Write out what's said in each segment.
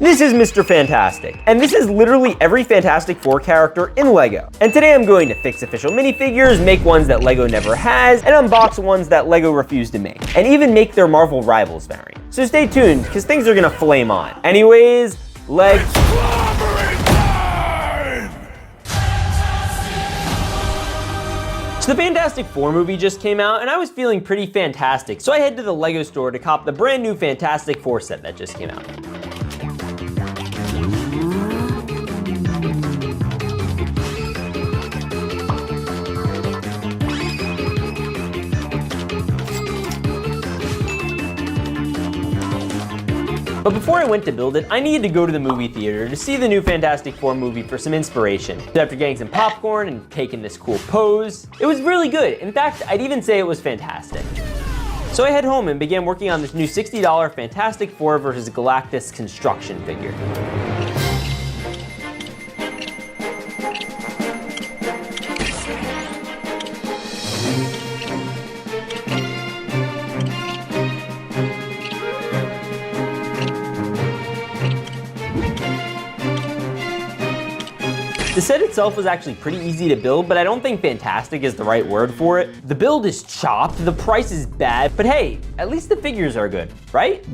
This is Mr. Fantastic, and this is literally every Fantastic Four character in LEGO. And today I'm going to fix official minifigures, make ones that LEGO never has, and unbox ones that LEGO refused to make, and even make their Marvel Rivals variant. So stay tuned, because things are gonna flame on. Anyways, So the Fantastic Four movie just came out, and I was feeling pretty fantastic, so I head to the LEGO store to cop the brand new Fantastic Four set that just came out. But before I went to build it, I needed to go to the movie theater to see the new Fantastic Four movie for some inspiration. So after getting some popcorn and taking this cool pose, it was really good. In fact, I'd even say it was fantastic. So I head home and began working on this new $60 Fantastic Four vs. Galactus construction figure. The set itself was actually pretty easy to build, but I don't think fantastic is the right word for it. The build is chopped, the price is bad, but hey, at least the figures are good, right?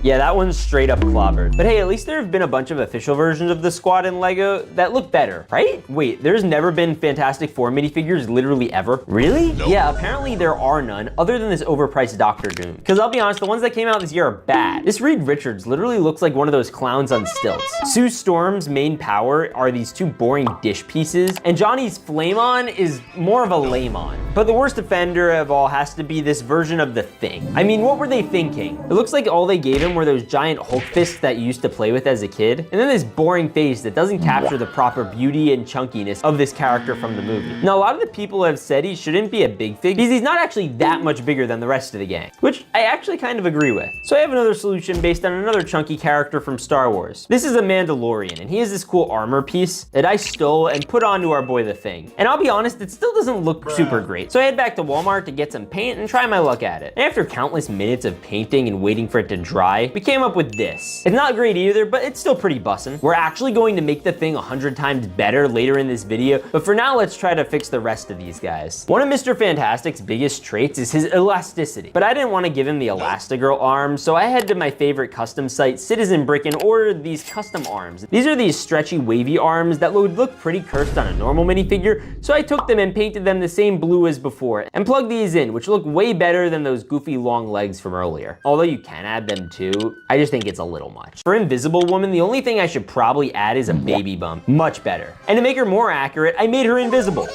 Yeah, that one's straight up clobbered. But hey, at least there have been a bunch of official versions of the squad in LEGO that look better, right? Wait, there's never been Fantastic Four minifigures literally ever? Really? Nope. Yeah, apparently there are none other than this overpriced Dr. Doom. Because I'll be honest, the ones that came out this year are bad. This Reed Richards literally looks like one of those clowns on stilts. Sue Storm's main power are these two boring dish pieces, and Johnny's Flame-On is more of a lame-on. But the worst offender of all has to be this version of the Thing. I mean, what were they thinking? It looks like all they gave him were those giant Hulk fists that you used to play with as a kid, and then this boring face that doesn't capture the proper beauty and chunkiness of this character from the movie. Now, a lot of the people have said he shouldn't be a big fig because he's not actually that much bigger than the rest of the gang, which I actually kind of agree with. So I have another solution based on another chunky character from Star Wars. This is a Mandalorian, and he has this cool armor piece that I stole and put onto our boy the Thing. And I'll be honest, it still doesn't look super great. So I head back to Walmart to get some paint and try my luck at it. And after countless minutes of painting and waiting for it to dry, we came up with this. It's not great either, but it's still pretty bussin'. We're actually going to make the Thing 100 times better later in this video, but for now, let's try to fix the rest of these guys. One of Mr. Fantastic's biggest traits is his elasticity, but I didn't want to give him the Elastigirl arms, so I head to my favorite custom site, Citizen Brick, and ordered these custom arms. These are these stretchy, wavy arms that would look pretty cursed on a normal minifigure, so I took them and painted them the same blue as before, and plugged these in, which look way better than those goofy long legs from earlier. Although you can add them too, I just think it's a little much. For Invisible Woman, the only thing I should probably add is a baby bump. Much better. And to make her more accurate, I made her invisible.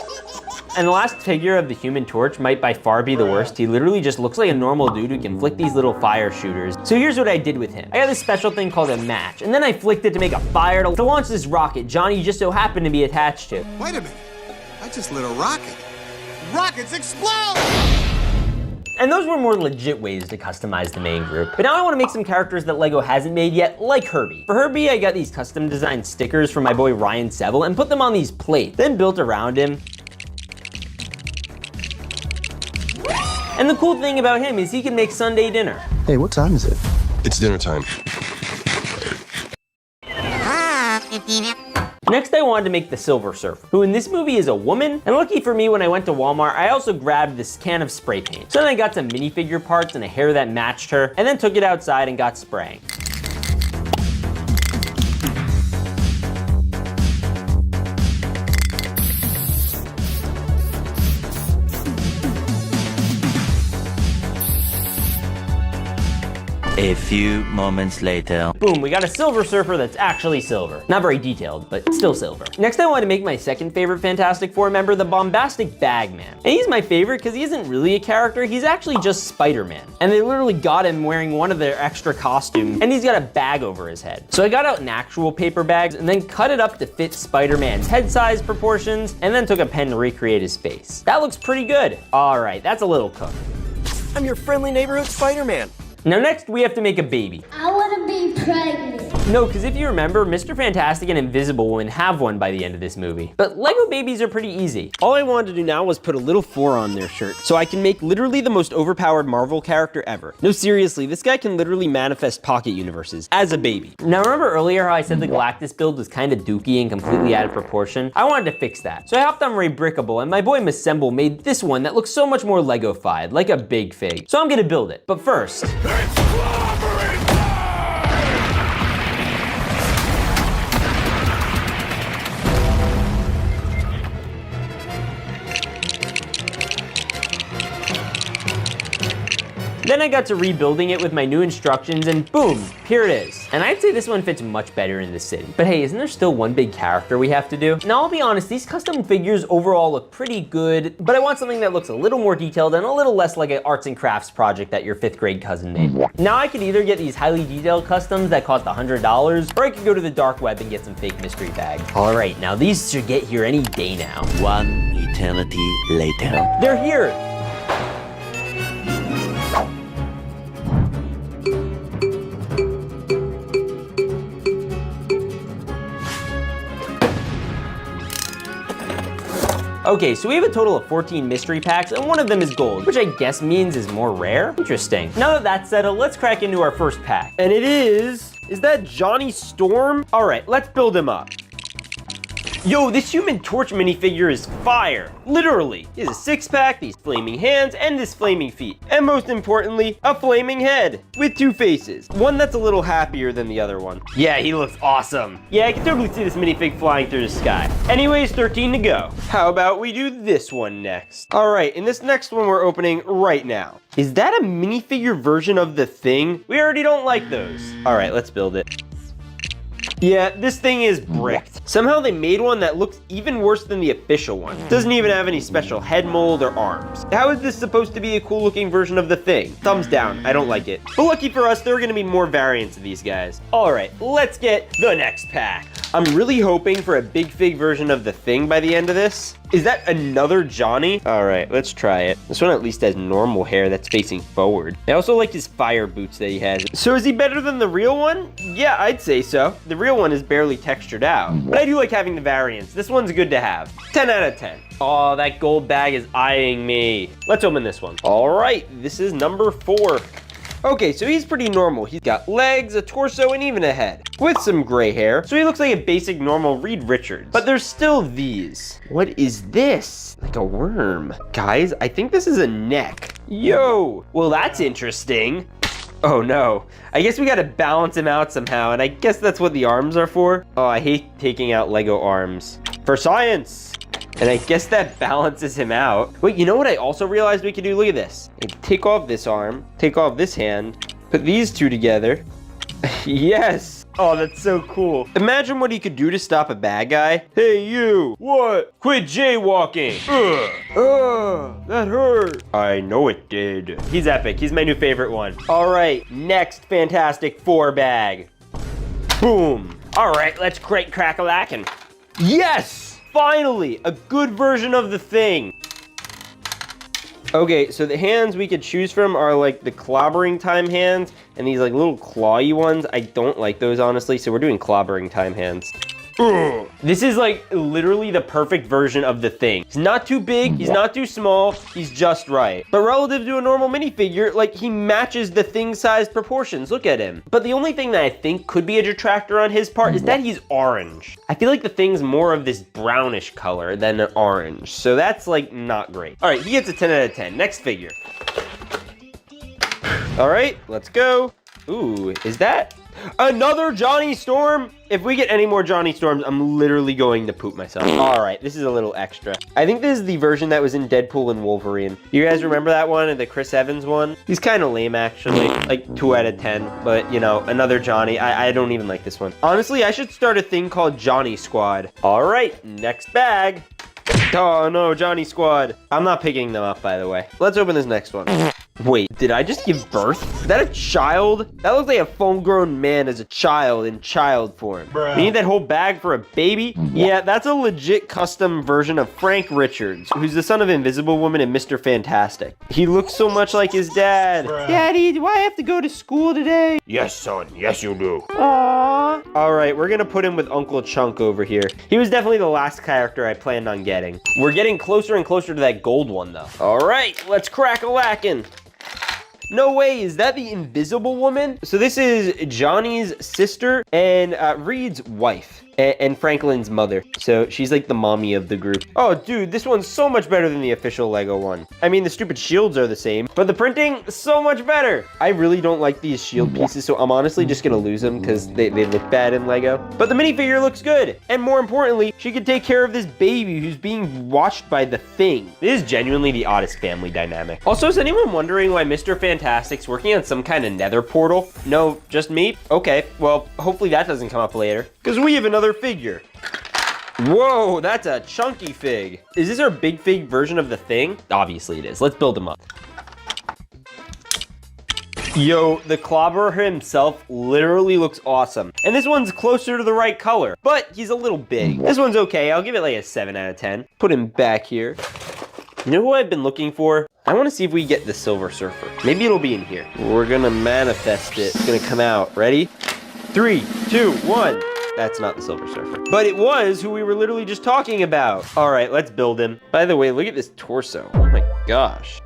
And the last figure of the Human Torch might by far be the worst. He literally just looks like a normal dude who can flick these little fire shooters. So here's what I did with him. I got this special thing called a match, and then I flicked it to make a fire to launch this rocket Johnny just so happened to be attached to. Wait a minute, I just lit a rocket. Rockets explode! And those were more legit ways to customize the main group. But now I want to make some characters that LEGO hasn't made yet, like Herbie. For Herbie, I got these custom designed stickers from my boy Ryan Seville and put them on these plates, then built around him. And the cool thing about him is he can make Sunday dinner. Hey, what time is it? It's dinner time. Next, I wanted to make the Silver Surfer, who in this movie is a woman, and lucky for me, when I went to Walmart, I also grabbed this can of spray paint. So then I got some minifigure parts and a hair that matched her, and then took it outside and got spraying. A few moments later. Boom, we got a Silver Surfer that's actually silver. Not very detailed, but still silver. Next, I wanted to make my second favorite Fantastic Four member, the Bombastic Bagman. And he's my favorite because he isn't really a character, he's actually just Spider-Man. And they literally got him wearing one of their extra costumes, and he's got a bag over his head. So I got out an actual paper bags and then cut it up to fit Spider-Man's head size proportions, and then took a pen to recreate his face. That looks pretty good. All right, that's a little cooked. I'm your friendly neighborhood Spider-Man. Now next, we have to make a baby. I want to be pregnant. No, because if you remember, Mr. Fantastic and Invisible Woman have one by the end of this movie. But Lego babies are pretty easy. All I wanted to do now was put a little 4 on their shirt, so I can make literally the most overpowered Marvel character ever. No, seriously, this guy can literally manifest pocket universes as a baby. Now, remember earlier how I said the Galactus build was kind of dookie and completely out of proportion? I wanted to fix that. So I hopped on Rebrickable, and my boy Massemble made this one that looks so much more Lego-fied, like a big fig. So I'm gonna build it. But first, then I got to rebuilding it with my new instructions, and boom, here it is. And I'd say this one fits much better in the city. But hey, isn't there still one big character we have to do? Now, I'll be honest, these custom figures overall look pretty good, but I want something that looks a little more detailed and a little less like an arts and crafts project that your 5th grade cousin made. Now, I could either get these highly detailed customs that cost $100, or I could go to the dark web and get some fake mystery bags. All right, now these should get here any day now. 1 eternity later. They're here. Okay, so we have a total of 14 mystery packs, and one of them is gold, which I guess means is more rare? Interesting. Now that that's settled, let's crack into our first pack. And it is that Johnny Storm? All right, let's build him up. Yo, this Human Torch minifigure is fire, literally. He has a 6-pack, these flaming hands, and this flaming feet. And most importantly, a flaming head with 2 faces. One that's a little happier than the other one. Yeah, he looks awesome. Yeah, I can totally see this minifig flying through the sky. Anyways, 13 to go. How about we do this one next? All right, and this next one we're opening right now. Is that a minifigure version of the Thing? We already don't like those. All right, let's build it. Yeah, this thing is bricked. Somehow they made one that looks even worse than the official one. Doesn't even have any special head mold or arms. How is this supposed to be a cool looking version of the Thing? Thumbs down, I don't like it. But lucky for us, there are gonna be more variants of these guys. All right, let's get the next pack. I'm really hoping for a big fig version of the Thing by the end of this. Is that another Johnny? All right, let's try it. This one at least has normal hair that's facing forward. I also like his fire boots that he has. So is he better than the real one? Yeah, I'd say so. The real one is barely textured out. But I do like having the variants. This one's good to have. 10 out of 10. Oh, that gold bag is eyeing me. Let's open this one. All right, this is number 4. Okay, so he's pretty normal. He's got legs, a torso, and even a head. With some gray hair, so he looks like a basic normal Reed Richards. But there's still these. What is this? Like a worm. Guys, I think this is a neck. Yo, well that's interesting. Oh no, I guess we gotta balance him out somehow, and I guess that's what the arms are for. Oh, I hate taking out Lego arms. For science! And I guess that balances him out. Wait, you know what I also realized we could do? Look at this. Take off this arm, take off this hand, put these two together. Yes! Oh, that's so cool. Imagine what he could do to stop a bad guy. Hey, you! What? Quit jaywalking! Ugh, that hurt. I know it did. He's epic. He's my new favorite one. All right, next Fantastic Four bag. Boom. All right, let's crack-a-lackin'. Yes! Finally, a good version of the Thing. Okay, so the hands we could choose from are like the clobbering time hands and these like little clawy ones. I don't like those, honestly, so we're doing clobbering time hands. Ugh. This is like literally the perfect version of the Thing. He's not too big, he's not too small, he's just right. But relative to a normal minifigure, like he matches the Thing-sized proportions. Look at him. But the only thing that I think could be a detractor on his part is that he's orange. I feel like the Thing's more of this brownish color than an orange. So that's like not great. All right, he gets a 10 out of 10. Next figure. All right, let's go. Ooh, is that another Johnny Storm? If we get any more Johnny Storms, I'm literally going to poop myself. All right, this is a little extra. I think this is the version that was in Deadpool and Wolverine. You guys remember that one, the Chris Evans one? He's kind of lame, actually. Like 2 out of 10, but you know, another Johnny. I don't even like this one. Honestly, I should start a thing called Johnny Squad. All right, next bag. Oh no, Johnny Squad. I'm not picking them up, by the way. Let's open this next one. Wait, did I just give birth? Is that a child? That looks like a full-grown man as a child in child form. We need that whole bag for a baby? Yeah, that's a legit custom version of Frank Richards, who's the son of Invisible Woman and Mr. Fantastic. He looks so much like his dad. Daddy, do I have to go to school today? Yes, son. Yes, you do. Aww. All right, we're gonna put him with Uncle Chunk over here. He was definitely the last character I planned on getting. We're getting closer and closer to that gold one, though. All right, let's crack-a-lackin'. No way, is that the Invisible Woman? So this is Johnny's sister and Reed's wife and Franklin's mother. So she's like the mommy of the group. Oh, dude, this one's so much better than the official Lego one. I mean, the stupid shields are the same, but the printing, so much better. I really don't like these shield pieces, so I'm honestly just gonna lose them because they look bad in Lego. But the minifigure looks good. And more importantly, she can take care of this baby who's being watched by the Thing. This is genuinely the oddest family dynamic. Also, is anyone wondering why Mr. Fantastic's working on some kind of nether portal? No, just me? Okay, well, hopefully that doesn't come up later, because we have another figure. Whoa, that's a chunky fig. Is this our big fig version of the Thing? Obviously it is. Let's build him up. Yo, the Clobberer himself literally looks awesome. And this one's closer to the right color, but he's a little big. This one's okay. I'll give it like a 7 out of 10. Put him back here. You know who I've been looking for? I want to see if we get the Silver Surfer. Maybe it'll be in here. We're gonna manifest it. It's gonna come out. Ready? 3, 2, 1. That's not the Silver Surfer. But it was who we were literally just talking about. All right, let's build him. By the way, look at this torso. Oh my gosh.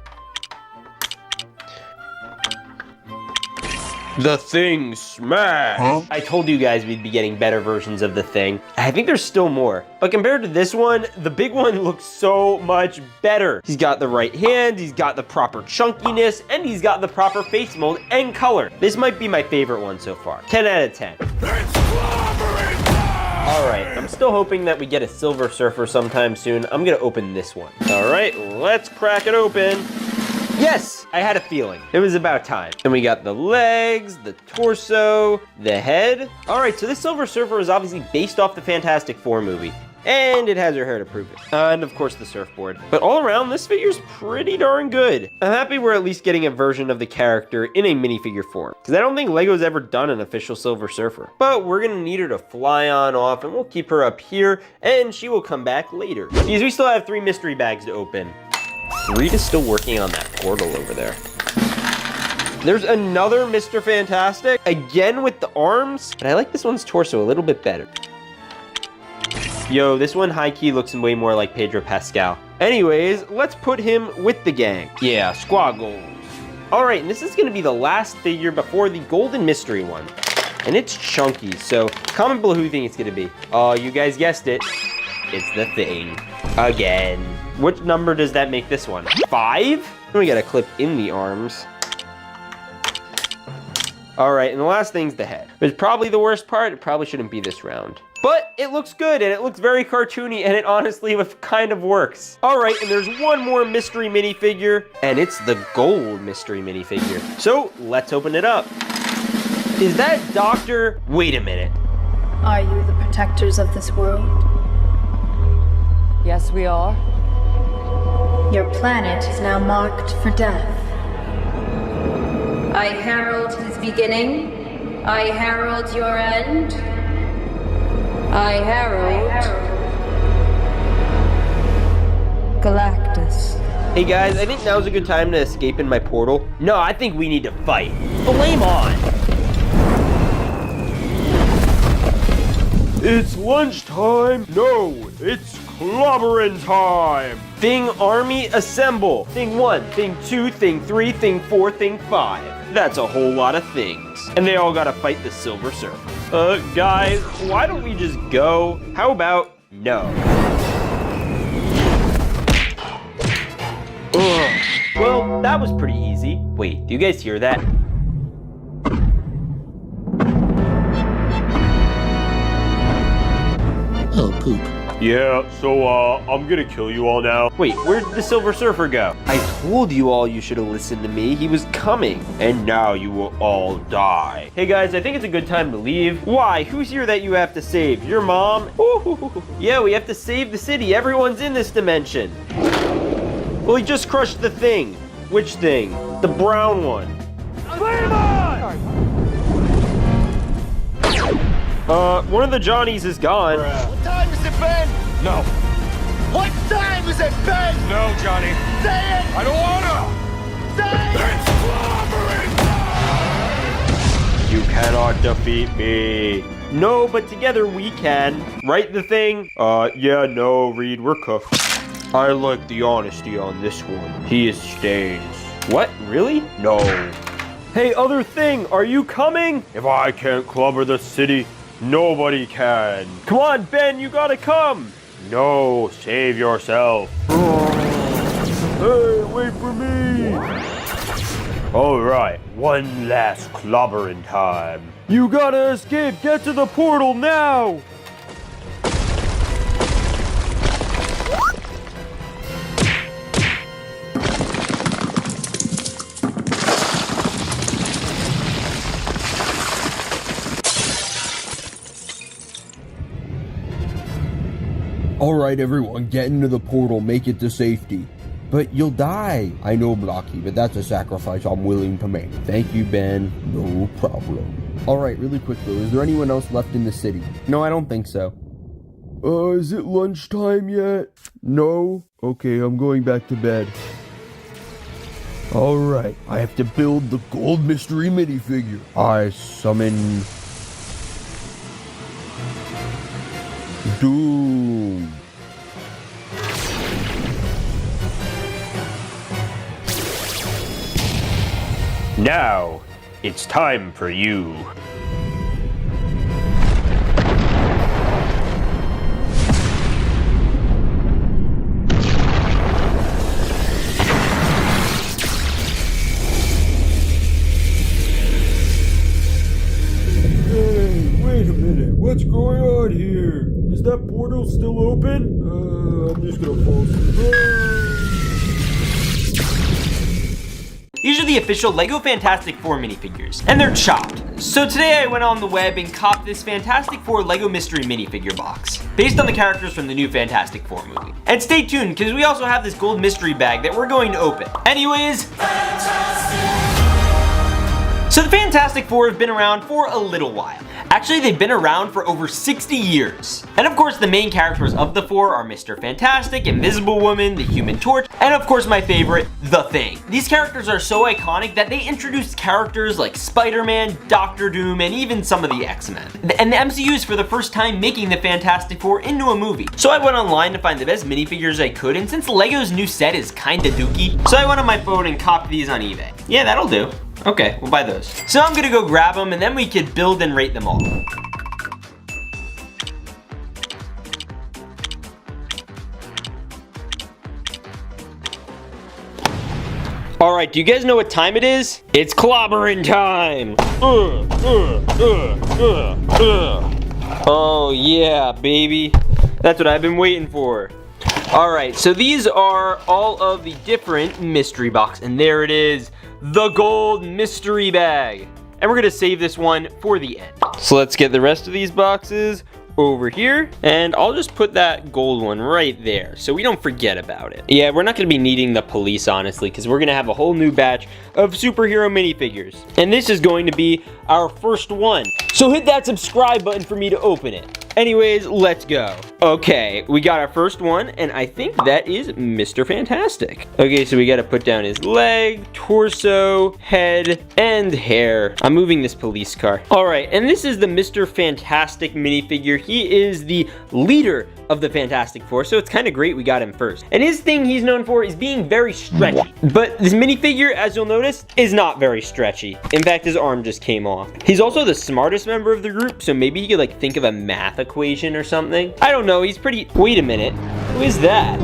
The Thing smash! Huh? I told you guys we'd be getting better versions of the Thing. I think there's still more. But compared to this one, the big one looks so much better. He's got the right hand, he's got the proper chunkiness, and he's got the proper face mold and color. This might be my favorite one so far. 10 out of 10. All right, I'm still hoping that we get a Silver Surfer sometime soon. I'm gonna open this one. All right, let's crack it open. Yes, I had a feeling. It was about time. And we got the legs, the torso, the head. All right, so this Silver Surfer is obviously based off the Fantastic Four movie. And it has her hair to prove it. And of course the surfboard. But all around, this figure's pretty darn good. I'm happy we're at least getting a version of the character in a minifigure form, because I don't think Lego's ever done an official Silver Surfer. But we're gonna need her to fly on off, and we'll keep her up here, and she will come back later. Because we still have 3 mystery bags to open. Reed is still working on that portal over there. There's another Mr. Fantastic, again with the arms, but I like this one's torso a little bit better. Yo, this one high-key looks way more like Pedro Pascal. Anyways, let's put him with the gang. Yeah, squad goals. All right, and this is gonna be the last figure before the golden mystery one. And it's chunky, so comment below who you think it's gonna be. Oh, you guys guessed it. It's the Thing. Again. Which number does that make this one? 5? We got a clip in the arms. All right, and the last thing's the head. It's probably the worst part. It probably shouldn't be this round. But it looks good, and it looks very cartoony, and it honestly kind of works. All right, and there's one more mystery minifigure, and it's the gold mystery minifigure. So let's open it up. Is that Dr.? Wait a minute. Are you the protectors of this world? Yes, we are. Your planet is now marked for death. I herald his beginning. I herald your end. I herald Galactus. Hey guys, I think now's a good time to escape in my portal. No, I think we need to fight. Flame on! It's lunchtime. No, it's clobbering time. Thing army assemble. Thing 1, thing 2, thing 3, thing 4, thing 5. That's a whole lot of things. And they all gotta fight the Silver Surfer. Guys, why don't we just go? How about no? Ugh. Well, that was pretty easy. Wait, do you guys hear that? Oh, poop. Yeah, so, I'm gonna kill you all now. Wait, where'd the Silver Surfer go? I told you all you should have listened to me. He was coming. And now you will all die. Hey guys, I think it's a good time to leave. Why? Who's here that you have to save? Your mom? Ooh. Yeah, we have to save the city. Everyone's in this dimension. Well, he just crushed the Thing. Which thing? The brown one. Flame on! One of the Johnnies is gone. What time has it been? No. What time has it been? No, Johnny. Say it! I don't wanna! Say it! You cannot defeat me. No, but together we can. Right, the thing? Yeah, no, Reed, we're cooked. I like the honesty on this one. He is stains. What? Really? No. Hey, other thing, are you coming? If I can't clobber the city, nobody can. Come on, Ben, you gotta come. No, save yourself. Hey, wait for me. All right, one last clobbering time. You gotta escape. Get to the portal now. Alright everyone, get into the portal, make it to safety. But you'll die. I know, Blocky, but that's a sacrifice I'm willing to make. Thank you, Ben. No problem. Alright, really quick though, is there anyone else left in the city? No, I don't think so. Is it lunchtime yet? No? Okay, I'm going back to bed. Alright, I have to build the gold mystery minifigure. I summon... Doom. Now, it's time for you. Hey, wait a minute, what's going on here? Is that portal still open? I'm just gonna fall asleep. These are the official LEGO Fantastic Four minifigures, and they're chopped. So today I went on the web and copped this Fantastic Four LEGO Mystery minifigure box, based on the characters from the new Fantastic Four movie. And stay tuned, because we also have this gold mystery bag that we're going to open. Anyways, so the Fantastic Four have been around for a little while. Actually, they've been around for over 60 years. And of course, the main characters of the four are Mr. Fantastic, Invisible Woman, the Human Torch, and of course my favorite, The Thing. These characters are so iconic that they introduced characters like Spider-Man, Doctor Doom, and even some of the X-Men. And the MCU is for the first time making the Fantastic Four into a movie. So I went online to find the best minifigures I could, and since LEGO's new set is kinda dookie, so I went on my phone and copped these on eBay. Yeah, that'll do. Okay, we'll buy those. So I'm gonna go grab them and then we could build and rate them all. All right, do you guys know what time it is? It's clobbering time. Oh yeah, baby. That's what I've been waiting for. All right, so these are all of the different mystery box, and there it is. The gold mystery bag. And we're gonna save this one for the end. So let's get the rest of these boxes over here, and I'll just put that gold one right there so we don't forget about it. Yeah, we're not gonna be needing the police, honestly, because we're gonna have a whole new batch of superhero minifigures. And this is going to be our first one. So hit that subscribe button for me to open it. Anyways, let's go. Okay, we got our first one, and I think that is Mr. Fantastic. Okay, so we gotta put down his leg, torso, head, and hair. I'm moving this police car. All right, and this is the Mr. Fantastic minifigure. He is the leader of the Fantastic Four, so it's kind of great we got him first. And his thing he's known for is being very stretchy. But this minifigure, as you'll notice, is not very stretchy. In fact, his arm just came off. He's also the smartest member of the group, so maybe he could like think of a math equation or something. I don't know, he's pretty... Wait a minute, who is that?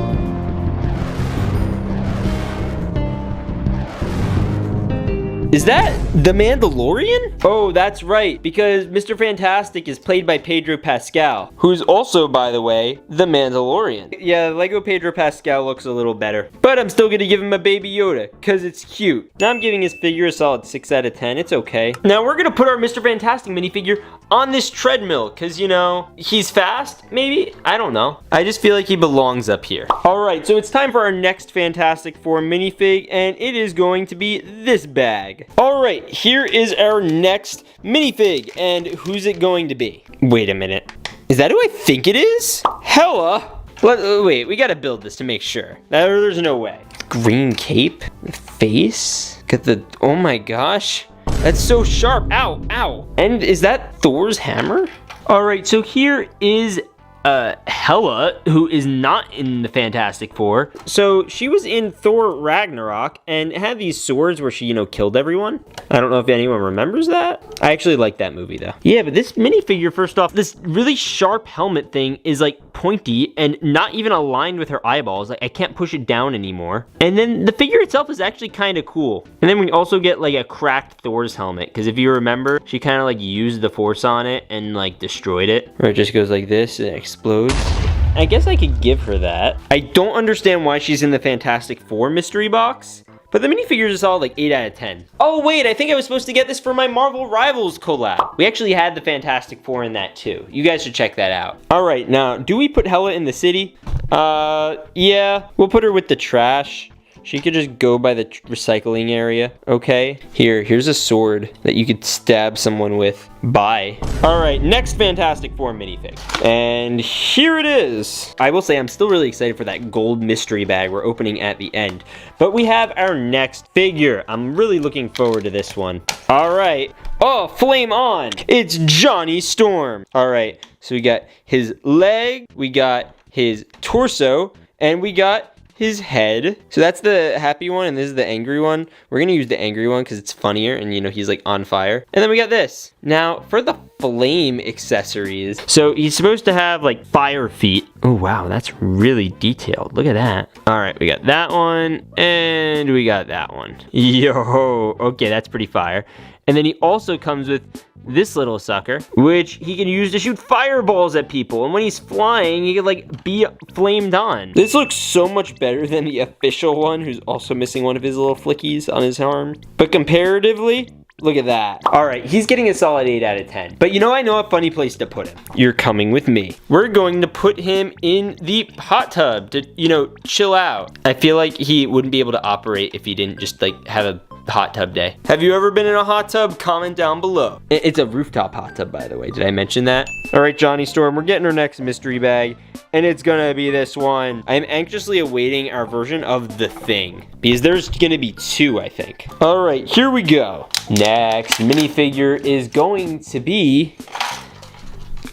Is that the Mandalorian? Oh, that's right, because Mr. Fantastic is played by Pedro Pascal, who's also, by the way, the Mandalorian. Yeah, Lego Pedro Pascal looks a little better, but I'm still gonna give him a Baby Yoda, because it's cute. Now I'm giving his figure a solid 6 out of 10, it's okay. Now we're gonna put our Mr. Fantastic minifigure on this treadmill, because, you know, he's fast, maybe? I don't know. I just feel like he belongs up here. All right, so it's time for our next Fantastic Four minifig, and it is going to be this bag. All right, here is our next minifig, and who's it going to be? Wait a minute. Is that who I think it is? Hella. Wait, we gotta build this to make sure. There's no way. Green cape, face, got the, oh my gosh. That's so sharp, ow, ow. And is that Thor's hammer? All right, so here is Hela, who is not in the Fantastic Four. So she was in Thor Ragnarok and had these swords where she, you know, killed everyone. I don't know if anyone remembers that. I actually like that movie though. Yeah, but this minifigure, first off, this really sharp helmet thing is like pointy and not even aligned with her eyeballs. Like I can't push it down anymore. And then the figure itself is actually kind of cool. And then we also get like a cracked Thor's helmet, because if you remember, she kind of like used the force on it and like destroyed it. Or it just goes like this and explodes. I guess I could give her that. I don't understand why she's in the Fantastic Four mystery box, but the minifigures is all like 8 out of 10. Oh wait, I think I was supposed to get this for my Marvel Rivals collab. We actually had the Fantastic Four in that too. You guys should check that out. All right, now, do we put Hela in the city? Yeah, we'll put her with the trash. She could just go by the recycling area, okay? Here's a sword that you could stab someone with. Bye. All right, next Fantastic Four minifig. And here it is. I will say I'm still really excited for that gold mystery bag we're opening at the end. But we have our next figure. I'm really looking forward to this one. All right. Oh, flame on. It's Johnny Storm. All right, so we got his leg, we got his torso, and we got his head. So that's the happy one and this is the angry one. We're gonna use the angry one because it's funnier and, you know, he's like on fire. And then we got this. Now for the flame accessories. So he's supposed to have like fire feet. Oh wow, that's really detailed. Look at that. All right, we got that one and we got that one. Yo, okay, that's pretty fire. And then he also comes with this little sucker, which he can use to shoot fireballs at people. And when he's flying, he can like be flamed on. This looks so much better than the official one, who's also missing one of his little flickies on his arm. But comparatively, look at that. All right, he's getting a solid 8 out of 10. But you know, I know a funny place to put him. You're coming with me. We're going to put him in the hot tub to, you know, chill out. I feel like he wouldn't be able to operate if he didn't just like have a hot tub day. Have you ever been in a hot tub? Comment down below. It's a rooftop hot tub, by the way. Did I mention that? All right, Johnny Storm, we're getting our next mystery bag, and it's gonna be this one. I'm anxiously awaiting our version of the Thing, because there's gonna be 2, I think. All right, here we go. Next minifigure is going to be,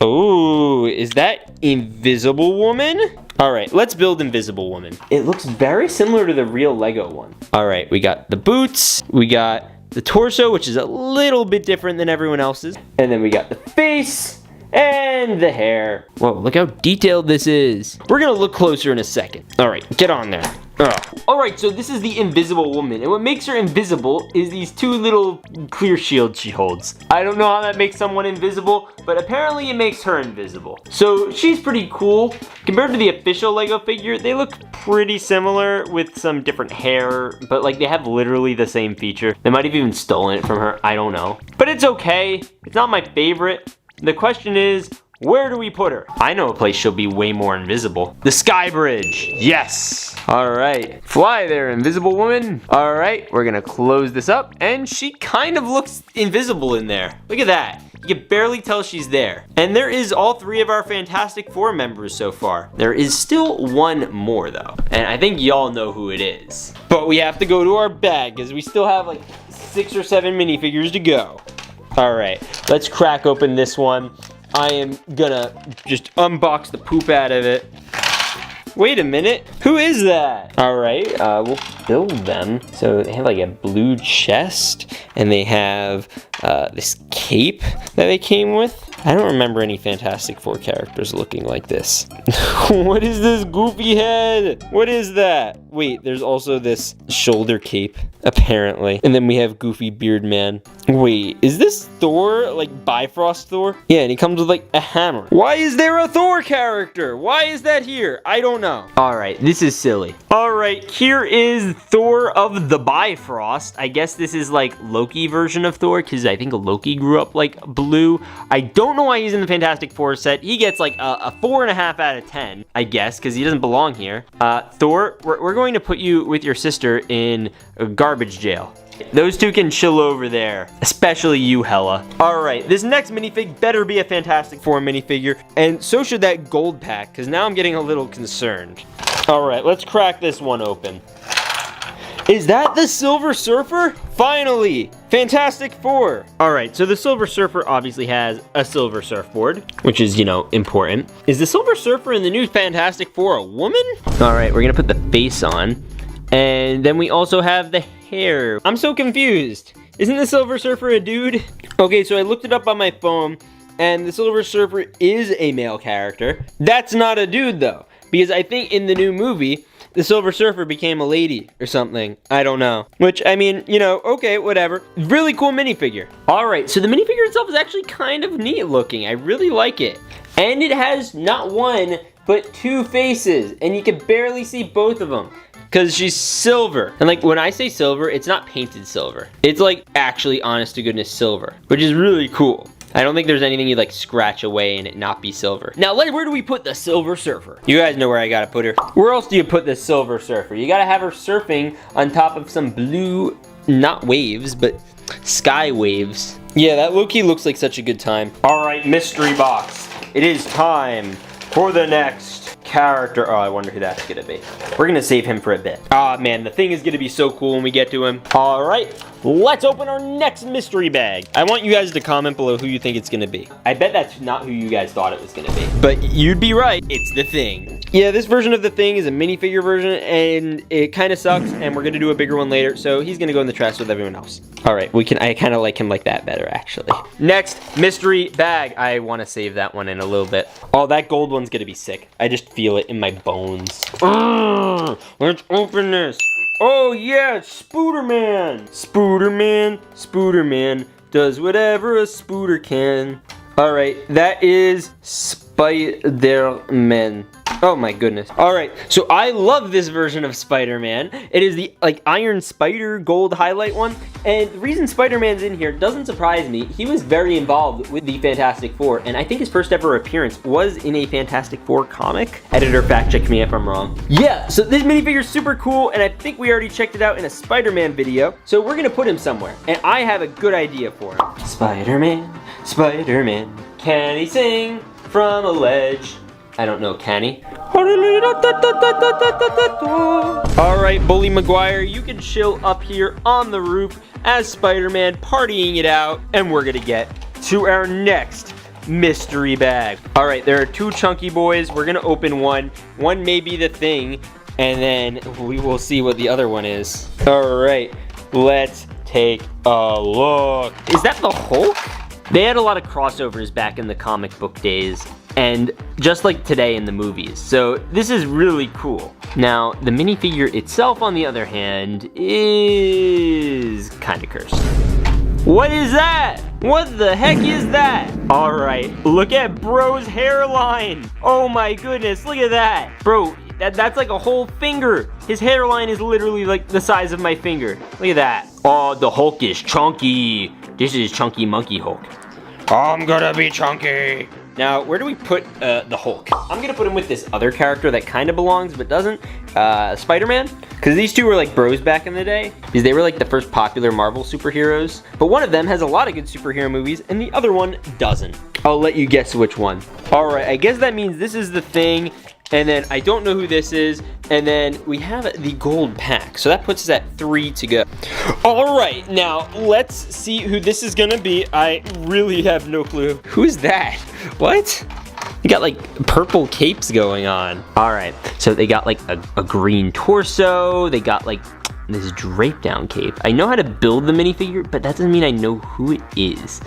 oh, is that Invisible Woman? All right, let's build Invisible Woman. It looks very similar to the real Lego one. All right, we got the boots, we got the torso, which is a little bit different than everyone else's. And then we got the face and the hair. Whoa, look how detailed this is. We're gonna look closer in a second. All right, get on there. All right, so this is the Invisible Woman, and what makes her invisible is these 2 little clear shields she holds. I don't know how that makes someone invisible, but apparently it makes her invisible. So she's pretty cool. Compared to the official Lego figure, they look pretty similar with some different hair, but like they have literally the same feature. They might have even stolen it from her, I don't know. But it's okay, it's not my favorite. The question is, where do we put her? I know a place she'll be way more invisible. The Sky Bridge. Yes. All right. Fly there, Invisible Woman. All right. We're going to close this up. And she kind of looks invisible in there. Look at that. You can barely tell she's there. And there is all 3 of our Fantastic Four members so far. There is still 1 more though. And I think y'all know who it is. But we have to go to our bag because we still have like 6 or 7 minifigures to go. All right. Let's crack open this one. I am gonna just unbox the poop out of it. Wait a minute, who is that? All right, we'll build them. So they have like a blue chest and they have this cape that they came with. I don't remember any Fantastic Four characters looking like this. What is this goofy head? What is that? Wait, there's also this shoulder cape, apparently. And then we have Goofy Beard Man. Wait, is this Thor, like Bifrost Thor? Yeah, and he comes with like a hammer. Why is there a Thor character? Why is that here? I don't know. All right, this is silly. All right, here is Thor of the Bifrost. I guess this is like Loki version of Thor, because I think Loki grew up like blue. I don't know why he's in the Fantastic Four set. He gets like a 4.5 out of 10, I guess, because he doesn't belong here. Thor, we're going to put you with your sister in a garbage jail. Those two can chill over there, especially you, Hella. All right, this next minifig better be a Fantastic Four minifigure, and so should that gold pack, because now I'm getting a little concerned. All right, let's crack this one open. Is that the Silver Surfer? Finally! Fantastic Four! Alright, so the Silver Surfer obviously has a silver surfboard, which is, you know, important. Is the Silver Surfer in the new Fantastic Four a woman? Alright, we're gonna put the face on. And then we also have the hair. I'm so confused. Isn't the Silver Surfer a dude? Okay, so I looked it up on my phone, and the Silver Surfer is a male character. That's not a dude, though, because I think in the new movie, the Silver Surfer became a lady or something. I don't know. Which, I mean, you know, okay, whatever. Really cool minifigure. All right, so the minifigure itself is actually kind of neat looking. I really like it. And it has not one, but two faces. And you can barely see both of them, because she's silver. And like, when I say silver, it's not painted silver. It's like actually honest to goodness silver, which is really cool. I don't think there's anything you'd like scratch away and it not be silver. Now, where do we put the Silver Surfer? You guys know where I gotta put her. Where else do you put the Silver Surfer? You gotta have her surfing on top of some blue, not waves, but sky waves. Yeah, that low-key looks like such a good time. All right, mystery box. It is time for the next character. Oh, I wonder who that's gonna be. We're gonna save him for a bit. Ah, man, the thing is gonna be so cool when we get to him. All right, let's open our next mystery bag. I want you guys to comment below who you think it's gonna be. I bet that's not who you guys thought it was gonna be, but you'd be right. It's the Thing. Yeah, this version of the Thing is a minifigure version, and it kind of sucks, and we're gonna do a bigger one later, so he's gonna go in the trash with everyone else. All right, I kind of like him like that better, actually. Next, mystery bag. I want to save that one in a little bit. Oh, that gold one's gonna be sick. I just feel it in my bones. Let's open this. Oh yeah, it's Spooderman. Spooderman does whatever a Spooder can. All right, that is Spider-Man. Oh my goodness. All right, so I love this version of Spider-Man. It is the like Iron Spider gold highlight one. And the reason Spider-Man's in here doesn't surprise me. He was very involved with the Fantastic Four, and I think his first ever appearance was in a Fantastic Four comic. Editor, fact check me if I'm wrong. Yeah, so this minifigure is super cool, and I think we already checked it out in a Spider-Man video. So we're gonna put him somewhere, and I have a good idea for him. Spider-Man, Spider-Man, can he sing from a ledge? I don't know, can he? All right, Bully Maguire, you can chill up here on the roof as Spider-Man, partying it out, and we're gonna get to our next mystery bag. All right, there are two chunky boys. We're gonna open one. One may be the Thing, and then we will see what the other one is. All right, let's take a look. Is that the Hulk? They had a lot of crossovers back in the comic book days, and just like today in the movies. So this is really cool. Now, the minifigure itself, on the other hand, is kind of cursed. What is that? What the heck is that? All right, look at bro's hairline. Oh my goodness, look at that. Bro, that's like a whole finger. His hairline is literally like the size of my finger. Look at that. Oh, the Hulk is chunky. This is Chunky Monkey Hulk. I'm gonna be chunky. Now, where do we put the Hulk? I'm gonna put him with this other character that kind of belongs but doesn't. Spider-Man. Because these two were like bros back in the day. Because they were like the first popular Marvel superheroes. But one of them has a lot of good superhero movies and the other one doesn't. I'll let you guess which one. All right, I guess that means this is the Thing. And then I don't know who this is. And then we have the gold pack. So that puts us at 3 to go. All right, now let's see who this is gonna be. I really have no clue. Who's that? What? You got like purple capes going on. All right, so they got like a green torso. They got like this drape down cape. I know how to build the minifigure, but that doesn't mean I know who it is.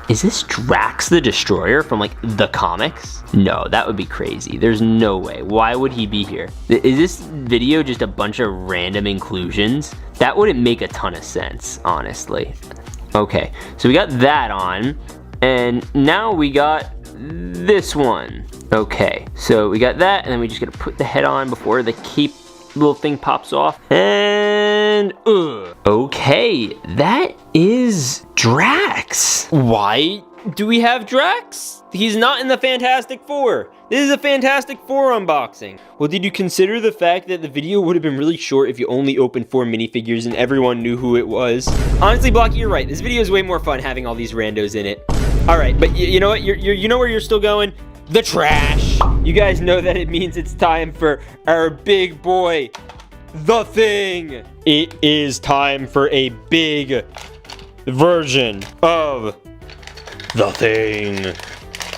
Is this Drax the Destroyer from like the comics? No, that would be crazy. There's no way. Why would he be here? Is this video just a bunch of random inclusions? That wouldn't make a ton of sense, honestly. Okay, so we got that on, and now we got this one. Okay, so we got that, and then we just gotta put the head on before the cape little thing pops off, and okay, that is Drax. Why do we have Drax? He's not in the Fantastic Four. This is a Fantastic Four unboxing. Well, did you consider the fact that the video would have been really short if you only opened 4 minifigures and everyone knew who it was? Honestly, Blocky, you're right. This video is way more fun having all these randos in it. All right, but you know what? You know where you're still going? The trash. You guys know that it means it's time for our big boy, The Thing. It is time for a big version of The Thing.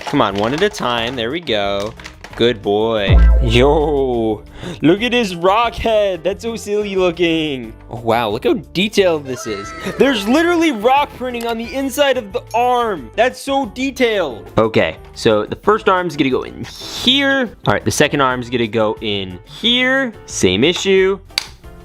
Come on, one at a time. There we go. Good boy. Yo, look at his rock head. That's so silly looking. Oh, wow, look how detailed this is. There's literally rock printing on the inside of the arm. That's so detailed. Okay, so the first arm's gonna go in here. All right, the second arm's gonna go in here. Same issue.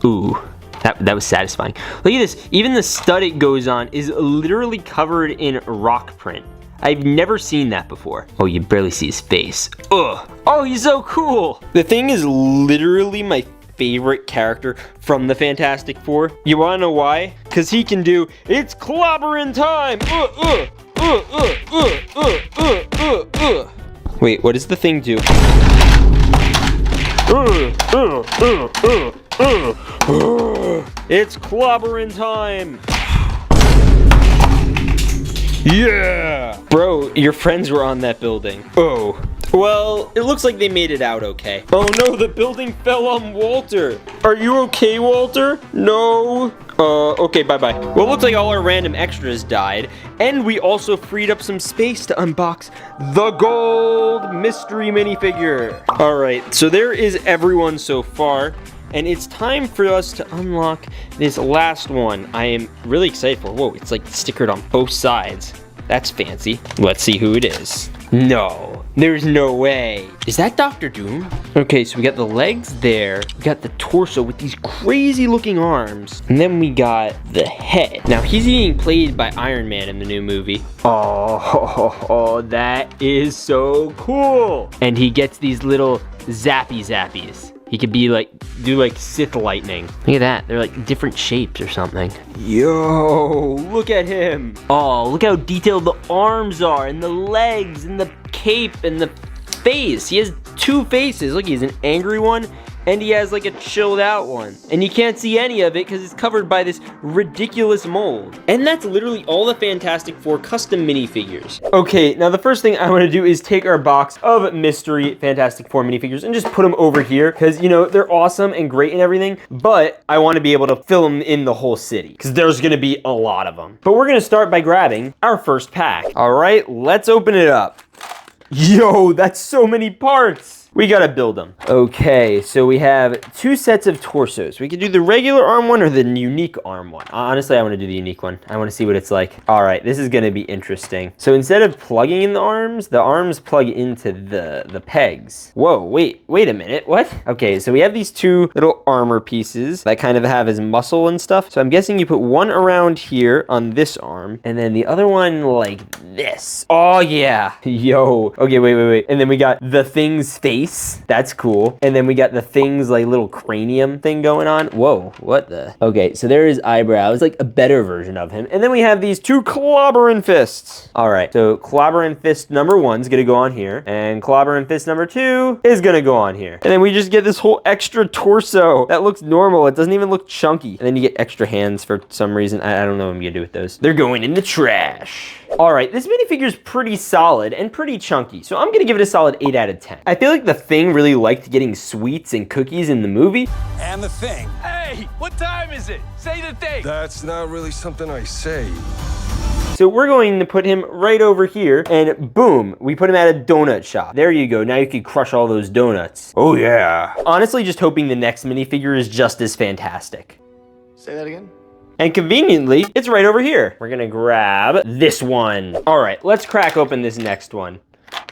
Ooh. That was satisfying. Look at this. Even the stud it goes on is literally covered in rock print. I've never seen that before. Oh, you barely see his face. Ugh. Oh, he's so cool. The Thing is literally my favorite character from the Fantastic Four. You wanna know why? Because he can do, it's clobbering time. Wait, what does the Thing do? It's clobbering time. Yeah! Bro, your friends were on that building. Oh. Well, it looks like they made it out okay. Oh no, the building fell on Walter. Are you okay, Walter? No. Okay, bye-bye. Well, it looks like all our random extras died, and we also freed up some space to unbox the gold mystery minifigure. All right, so there is everyone so far. And it's time for us to unlock this last one. I am really excited for. Whoa, it's like stickered on both sides. That's fancy. Let's see who it is. No, there's no way. Is that Dr. Doom? Okay, so we got the legs there. We got the torso with these crazy looking arms. And then we got the head. Now, he's being played by Iron Man in the new movie. Oh, that is so cool. And he gets these little zappies. He could be like, do like Sith lightning. Look at that, they're like different shapes or something. Yo, look at him. Oh, look how detailed the arms are, and the legs, and the cape, and the face. He has 2 faces. Look, he has an angry one, and he has like a chilled out one. And you can't see any of it because it's covered by this ridiculous mold. And that's literally all the Fantastic Four custom minifigures. Okay, now the first thing I want to do is take our box of mystery Fantastic Four minifigures and just put them over here because, you know, they're awesome and great and everything, but I want to be able to fill them in the whole city because there's going to be a lot of them. But we're going to start by grabbing our first pack. All right, let's open it up. Yo, that's so many parts. We gotta build them. Okay, so we have 2 sets of torsos. We could do the regular arm one or the unique arm one. Honestly, I wanna do the unique one. I wanna see what it's like. All right, this is gonna be interesting. So instead of plugging in the arms plug into the pegs. Whoa, wait a minute, what? Okay, so we have these 2 little armor pieces that kind of have his muscle and stuff. So I'm guessing you put one around here on this arm, and then the other one like this. Oh yeah, yo. Okay, wait. And then we got the Thing's face. That's cool. And then we got the Thing's like little cranium thing going on. Whoa, what the? Okay, so there is eyebrows, like a better version of him. And then we have these 2 clobbering fists. All right, so clobbering fist number 1 is gonna go on here, and clobbering fist number 2 is gonna go on here. And then we just get this whole extra torso that looks normal. It doesn't even look chunky. And then you get extra hands for some reason. I don't know what I'm gonna do with those. They're going in the trash. All right, this minifigure is pretty solid and pretty chunky, so I'm gonna give it a solid 8 out of 10. I feel like the Thing really liked getting sweets and cookies in the movie. And the Thing. Hey, what time is it? Say the thing. That's not really something I say. So we're going to put him right over here, and boom, we put him at a donut shop. There you go, now you can crush all those donuts. Oh yeah. Honestly, just hoping the next minifigure is just as fantastic. Say that again. And conveniently, it's right over here. We're gonna grab this one. All right, let's crack open this next one.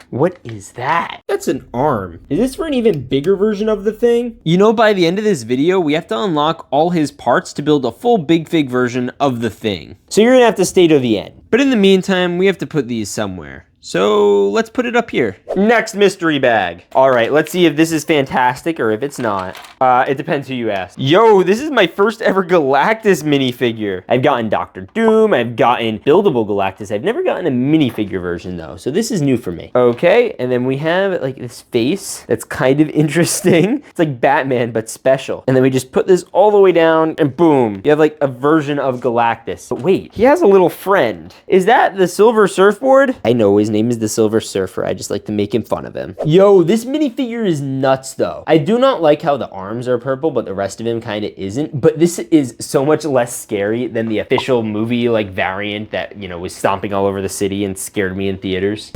What is that? That's an arm. Is this for an even bigger version of the thing? You know, by the end of this video, we have to unlock all his parts to build a full Big Fig version of the thing. So you're gonna have to stay to the end. But in the meantime, we have to put these somewhere. So let's put it up here. Next mystery bag. All right, let's see if this is fantastic or if it's not. It depends who you ask. Yo, this is my first ever Galactus minifigure. I've gotten Dr. Doom, I've gotten buildable Galactus. I've never gotten a minifigure version though, so this is new for me. Okay, and then we have like this face that's kind of interesting. It's like Batman, but special. And then we just put this all the way down and boom, you have like a version of Galactus. But wait, he has a little friend. Is that the Silver Surfboard? I know his name is the Silver Surfer. I just like to make fun of him. Yo, this minifigure is nuts though. I do not like how the arms are purple, but the rest of him kind of isn't. But this is so much less scary than the official movie like variant that, you know, was stomping all over the city and scared me in theaters.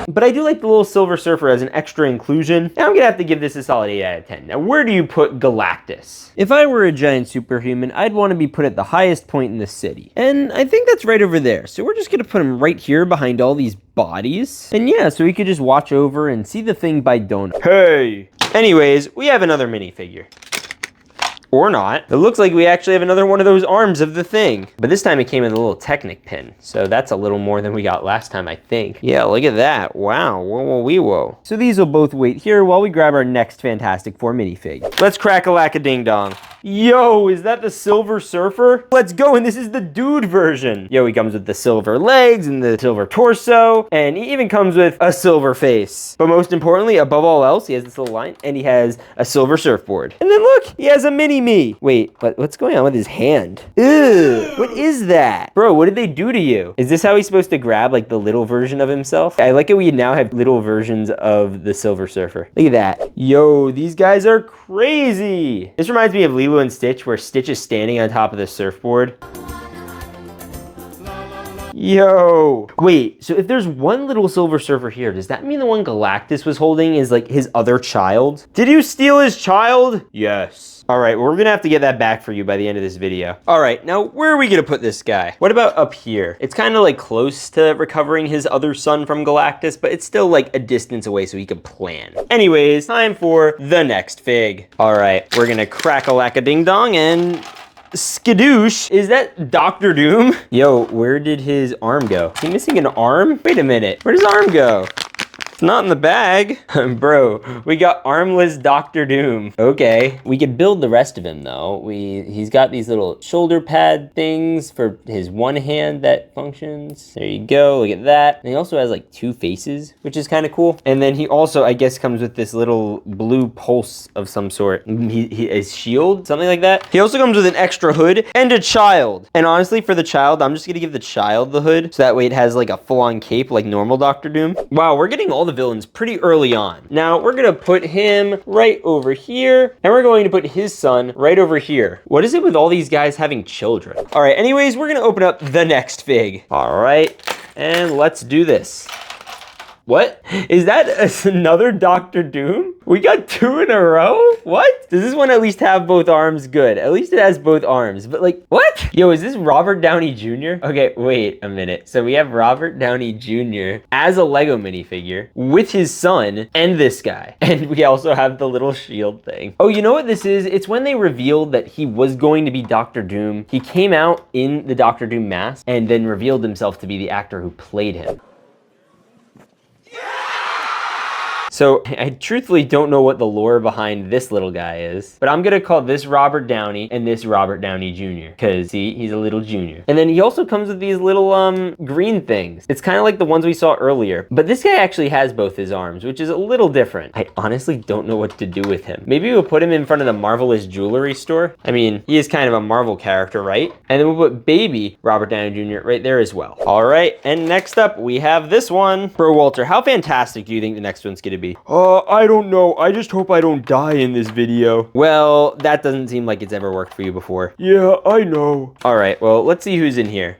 But I do like the little Silver Surfer as an extra inclusion. And I'm gonna have to give this a solid 8 out of 10. Now, where do you put Galactus? If I were a giant superhuman, I'd want to be put at the highest point in the city. And I think that's right over there. So we're just gonna put him right here behind all these bodies. And yeah, so we could just watch over and see the thing by donut. Hey! Anyways, we have another minifigure. Or not. It looks like we actually have another one of those arms of the thing. But this time it came in a little Technic pin. So that's a little more than we got last time, I think. Yeah, look at that. Wow, whoa. So these will both wait here while we grab our next Fantastic Four minifig. Let's crack a lack-a-ding-dong. Yo, is that the Silver Surfer? Let's go, and this is the dude version. Yo, he comes with the silver legs and the silver torso, and he even comes with a silver face. But most importantly, above all else, he has this little line, and he has a silver surfboard. And then look, he has a mini-me. Wait, what's going on with his hand? Ew, what is that? Bro, what did they do to you? Is this how he's supposed to grab, like, the little version of himself? I like it we now have little versions of the Silver Surfer. Look at that. Yo, these guys are crazy. This reminds me of Lilo and Stitch, where Stitch is standing on top of the surfboard. Yo, wait, so if there's one little Silver Surfer here, does that mean the one Galactus was holding is like his other child? Did you steal his child? Yes. All right, well, we're gonna have to get that back for you by the end of this video. All right, now where are we gonna put this guy? What about up here? It's kind of like close to recovering his other son from Galactus, but it's still like a distance away so he could plan. Anyways, time for the next fig. All right, we're gonna crack a lack-a-ding-dong and skadoosh. Is that Dr. Doom? Yo, where did his arm go? Is he missing an arm? Wait a minute, where does his arm go? It's not in the bag. Bro, we got armless Dr. Doom. Okay, we could build the rest of him though. He's got these little shoulder pad things for his one hand that functions. There you go, look at that. And he also has like two faces, which is kind of cool. And then he also, I guess, comes with this little blue pulse of some sort. His shield, something like that. He also comes with an extra hood and a child. And honestly, for the child, I'm just gonna give the child the hood, so that way it has like a full-on cape like normal Dr. Doom. Wow, we're getting all the villains pretty early on. Now we're gonna put him right over here, and we're going to put his son right over here. What is it with all these guys having children? All right, anyways, we're gonna open up the next fig. All right, and let's do this. What? Is that another Dr. Doom? We got two in a row? What? Does this one at least have both arms? Good. At least it has both arms. But like, what? Yo, is this Robert Downey Jr.? Okay, wait a minute. So we have Robert Downey Jr. as a Lego minifigure with his son and this guy. And we also have the little shield thing. Oh, you know what this is? It's when they revealed that he was going to be Dr. Doom. He came out in the Dr. Doom mask and then revealed himself to be the actor who played him. So I truthfully don't know what the lore behind this little guy is, but I'm gonna call this Robert Downey and this Robert Downey Jr. Cause see, he's a little junior. And then he also comes with these little green things. It's kind of like the ones we saw earlier, but this guy actually has both his arms, which is a little different. I honestly don't know what to do with him. Maybe we'll put him in front of the Marvelous Jewelry store. I mean, he is kind of a Marvel character, right? And then we'll put baby Robert Downey Jr. right there as well. All right, and next up we have this one. Bro, Walter, how fantastic do you think the next one's gonna be? I don't know. I just hope I don't die in this video. Well, that doesn't seem like it's ever worked for you before. Yeah, I know. All right, well, let's see who's in here.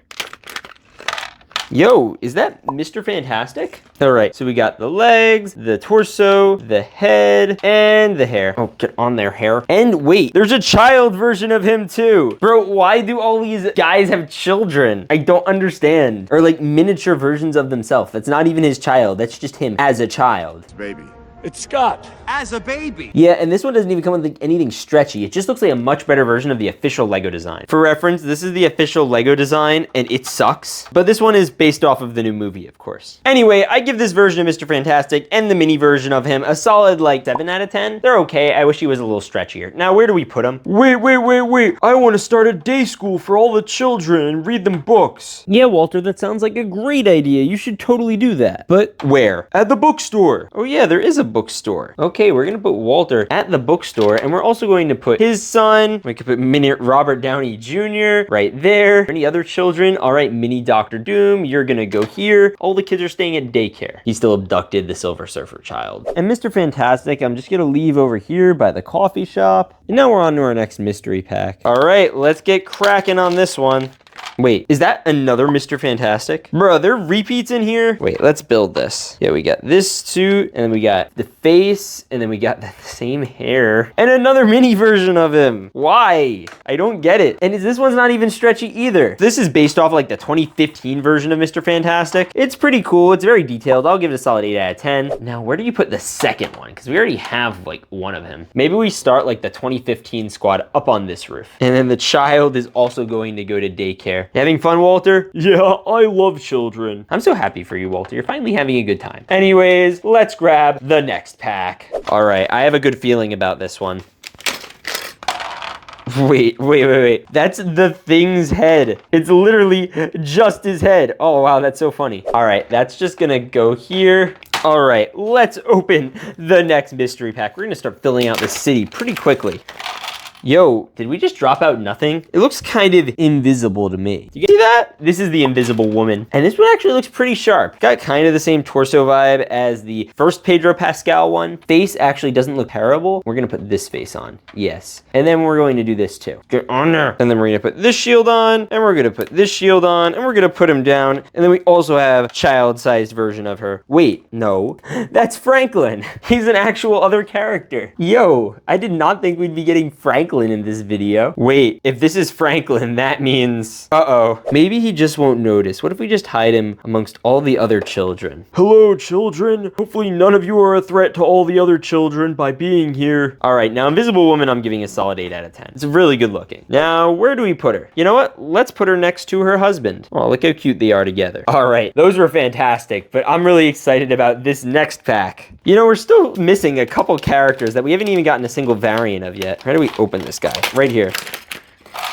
Yo, is that Mr. Fantastic? All right, so we got the legs, the torso, the head, and the hair. Oh, get on there, hair. And wait, there's a child version of him too. Bro, why do all these guys have children? I don't understand. Or like miniature versions of themselves. That's not even his child. That's just him as a child. Baby. It's Scott. As a baby. Yeah, and this one doesn't even come with like anything stretchy. It just looks like a much better version of the official Lego design. For reference, this is the official Lego design, and it sucks. But this one is based off of the new movie, of course. Anyway, I give this version of Mr. Fantastic and the mini version of him a solid like 7 out of 10. They're okay. I wish he was a little stretchier. Now, where do we put him? Wait. I want to start a day school for all the children and read them books. Yeah, Walter, that sounds like a great idea. You should totally do that. But where? At the bookstore. Oh yeah, there is a bookstore. Okay, we're gonna put Walter at the bookstore, and we're also going to put his son. We could put mini Robert Downey Jr. right there. Any other children? All right, mini Dr. Doom, you're gonna go here. All the kids are staying at daycare. He still abducted the Silver Surfer child. And Mr. Fantastic, I'm just gonna leave over here by the coffee shop. And now we're on to our next mystery pack. All right, let's get cracking on this one. Wait, is that another Mr. Fantastic? Bro, there are repeats in here? Wait, let's build this. Yeah, we got this suit, and then we got the face, and then we got the same hair, and another mini version of him. Why? I don't get it. And this one's not even stretchy either. This is based off like the 2015 version of Mr. Fantastic. It's pretty cool. It's very detailed. I'll give it a solid 8 out of 10. Now, where do you put the second one? Because we already have like one of him. Maybe we start like the 2015 squad up on this roof. And then the child is also going to go to daycare. You having fun, Walter? Yeah, I love children. I'm so happy for you, Walter. You're finally having a good time. Anyways, let's grab the next pack. All right, I have a good feeling about this one. Wait. That's the Thing's head. It's literally just his head. Oh, wow, that's so funny. All right, that's just gonna go here. All right, let's open the next mystery pack. We're gonna start filling out the city pretty quickly. Yo, did we just drop out nothing? It looks kind of invisible to me. Do you see that? This is the Invisible Woman. And this one actually looks pretty sharp. Got kind of the same torso vibe as the first Pedro Pascal one. Face actually doesn't look terrible. We're gonna put this face on. Yes. And then we're going to do this too. Get on there. And then we're gonna put this shield on, and we're gonna put this shield on, and we're gonna put him down. And then we also have a child-sized version of her. Wait, no. That's Franklin. He's an actual other character. Yo, I did not think we'd be getting Franklin in this video. Wait, if this is Franklin, that means... Uh-oh. Maybe he just won't notice. What if we just hide him amongst all the other children? Hello, children. Hopefully none of you are a threat to all the other children by being here. All right, now Invisible Woman, I'm giving a solid 8 out of 10. It's really good looking. Now, where do we put her? You know what? Let's put her next to her husband. Oh, look how cute they are together. All right, those were fantastic, but I'm really excited about this next pack. You know, we're still missing a couple characters that we haven't even gotten a single variant of yet. How do we open this guy? Right here.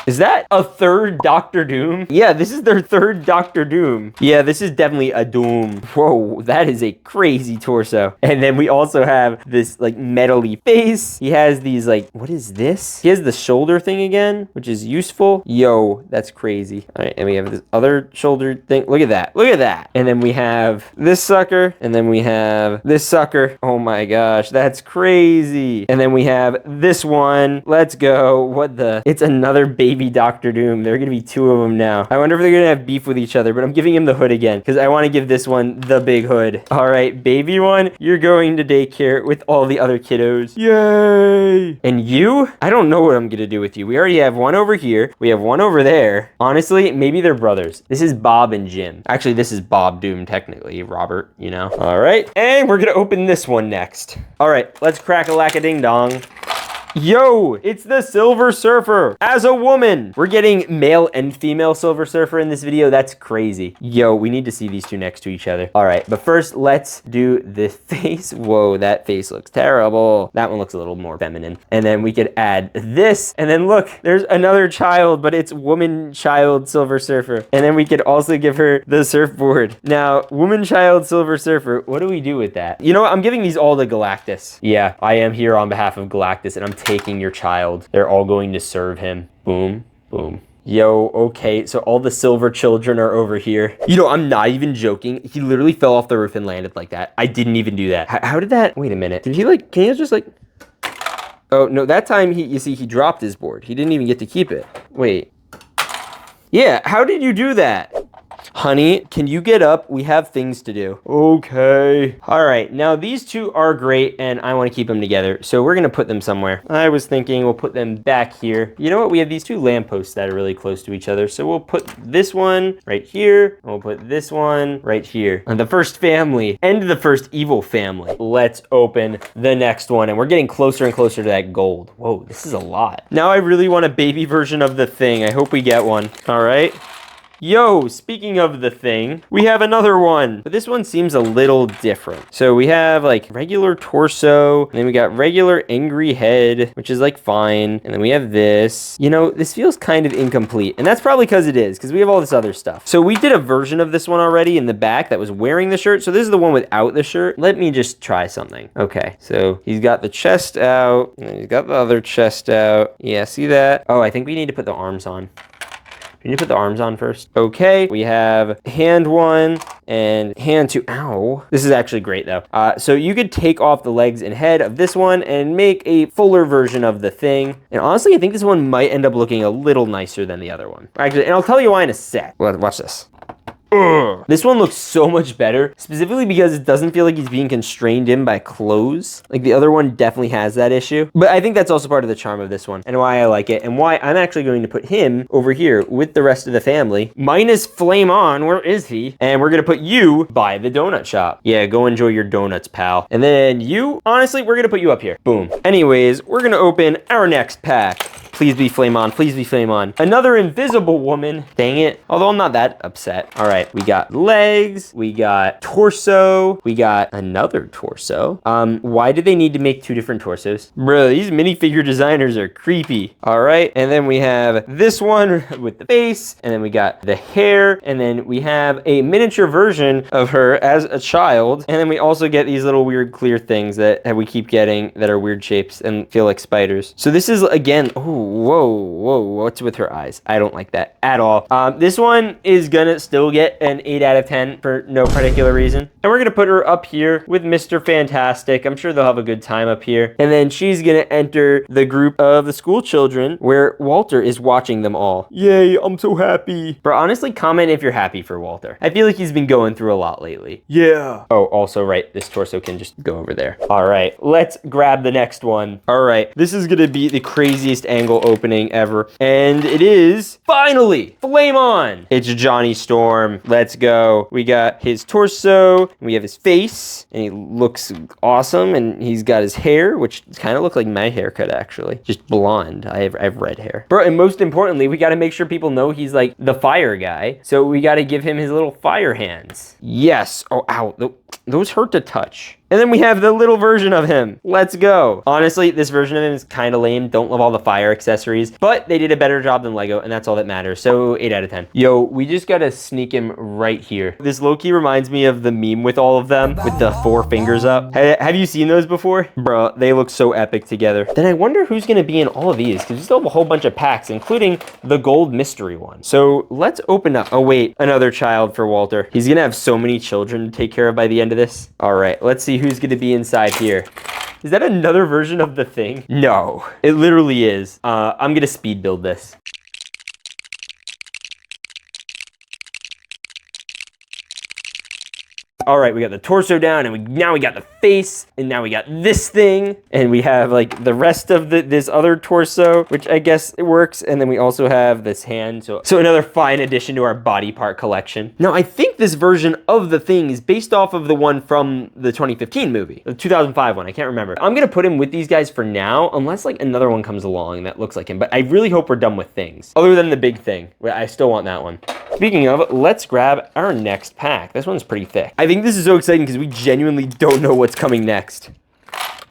Is that a third Doctor Doom? Yeah, this is their third Doctor Doom. Yeah, this is definitely a Doom. Whoa, that is a crazy torso. And then we also have this like metally face. He has these like, what is this? He has the shoulder thing again, which is useful. Yo, that's crazy. All right, and we have this other shoulder thing. Look at that. Look at that. And then we have this sucker. And then we have this sucker. Oh my gosh, that's crazy. And then we have this one. Let's go. What the? It's another baby Doctor Doom. There are gonna be 2 of them now. I wonder if they're gonna have beef with each other, but I'm giving him the hood again because I want to give this one the big hood. All right, baby one, you're going to daycare with all the other kiddos. Yay! And you? I don't know what I'm gonna do with you. We already have one over here. We have one over there. Honestly, maybe they're brothers. This is Bob and Jim. Actually, this is Bob Doom, technically. Robert, you know. All right, and we're gonna open this one next. All right, let's crack a lack-a-ding-dong. Yo, it's the Silver Surfer as a woman. We're getting male and female Silver Surfer in this video. That's crazy. Yo, we need to see these two next to each other. All right, but first let's do the face. Whoa, that face looks terrible. That one looks a little more feminine. And then we could add this. And then look, there's another child, but it's woman child Silver Surfer. And then we could also give her the surfboard. Now, woman child Silver Surfer, what do we do with that? You know what? I'm giving these all to Galactus. Yeah, I am here on behalf of Galactus, and I'm taking your child. They're all going to serve him. Boom, boom. Yo, okay, so all the silver children are over here. You know, I'm not even joking. He literally fell off the roof and landed like that. I didn't even do that. How did that? Wait a minute. Did he like, can he just like... Oh, no, that time, you see, he dropped his board. He didn't even get to keep it. Wait. Yeah, how did you do that? Honey, can you get up? We have things to do. Okay. All right, now these two are great and I want to keep them together. So we're going to put them somewhere. I was thinking we'll put them back here. You know what? We have these two lampposts that are really close to each other. So we'll put this one right here. And we'll put this one right here. And the first family and the first evil family. Let's open the next one. And we're getting closer and closer to that gold. Whoa, this is a lot. Now I really want a baby version of the thing. I hope we get one. All right. Yo, speaking of the thing, we have another one, but this one seems a little different. So we have like regular torso, and then we got regular angry head, which is like fine. And then we have this. You know, this feels kind of incomplete, and that's probably because it is, because we have all this other stuff. So we did a version of this one already in the back that was wearing the shirt. So this is the one without the shirt. Let me just try something. Okay, so he's got the chest out, and he's got the other chest out. Yeah, see that? Oh, I think we need to put the arms on. We need to put the arms on first. Okay, we have hand one and hand two. Ow. This is actually great though. So you could take off the legs and head of this one and make a fuller version of the thing. And honestly, I think this one might end up looking a little nicer than the other one. Actually, and I'll tell you why in a sec. Watch this. Ugh. This one looks so much better, specifically because it doesn't feel like he's being constrained in by clothes. Like the other one definitely has that issue. But I think that's also part of the charm of this one and why I like it and why I'm actually going to put him over here with the rest of the family. Minus Flame On, where is he? And we're gonna put you by the donut shop. Yeah, go enjoy your donuts, pal. And then you, honestly, we're gonna put you up here. Boom. Anyways, we're gonna open our next pack. Please be Flame On, please be Flame On. Another invisible woman. Dang it. Although I'm not that upset. All right, we got legs, we got torso, we got another torso. Why did they need to make two different torsos? Bro, these minifigure designers are creepy. All right, and then we have this one with the face, and then we got the hair, and then we have a miniature version of her as a child, and then we also get these little weird clear things that we keep getting that are weird shapes and feel like spiders. So this is, again, oh, whoa, what's with her eyes? I don't like that at all. This one is gonna still get an 8 out of 10 for no particular reason. And we're gonna put her up here with Mr. Fantastic. I'm sure they'll have a good time up here. And then she's gonna enter the group of the school children where Walter is watching them all. Yay, I'm so happy. Bro, honestly, comment if you're happy for Walter. I feel like he's been going through a lot lately. Yeah. Oh, also, right, this torso can just go over there. All right, let's grab the next one. All right, this is gonna be the craziest angle opening ever. And it is, finally, Flame On. It's Johnny Storm. Let's go. We got his torso, and we have his face, and he looks awesome, and he's got his hair, which kind of look like my haircut, actually. Just blonde. I have red hair. Bro, and most importantly, we got to make sure people know he's like the fire guy, so we got to give him his little fire hands. Yes. Oh, ow. Those hurt to touch. And then we have the little version of him. Let's go. Honestly, this version of him is kind of lame. Don't love all the fire accessories, but they did a better job than Lego, and that's all that matters. So 8 out of 10. Yo, we just gotta sneak him right here. This low-key reminds me of the meme with all of them, with the 4 fingers up. Have you seen those before? Bro, they look so epic together. Then I wonder who's gonna be in all of these, because we still have a whole bunch of packs, including the gold mystery one. So let's open up. Oh wait, another child for Walter. He's gonna have so many children to take care of by the end of this. All right, let's see who's gonna be inside here. Is that another version of the thing? No, it literally is. I'm gonna speed build this. All right, we got the torso down, and now we got the face, and now we got this thing, and we have like the rest of this other torso, which I guess it works, and then we also have this hand, so another fine addition to our body part collection. Now, I think this version of the thing is based off of the one from the 2015 movie, the 2005 one, I can't remember. I'm gonna put him with these guys for now, unless like another one comes along that looks like him, but I really hope we're done with things, other than the big thing. I still want that one. Speaking of, let's grab our next pack. This one's pretty thick. I think this is so exciting because we genuinely don't know what's coming next.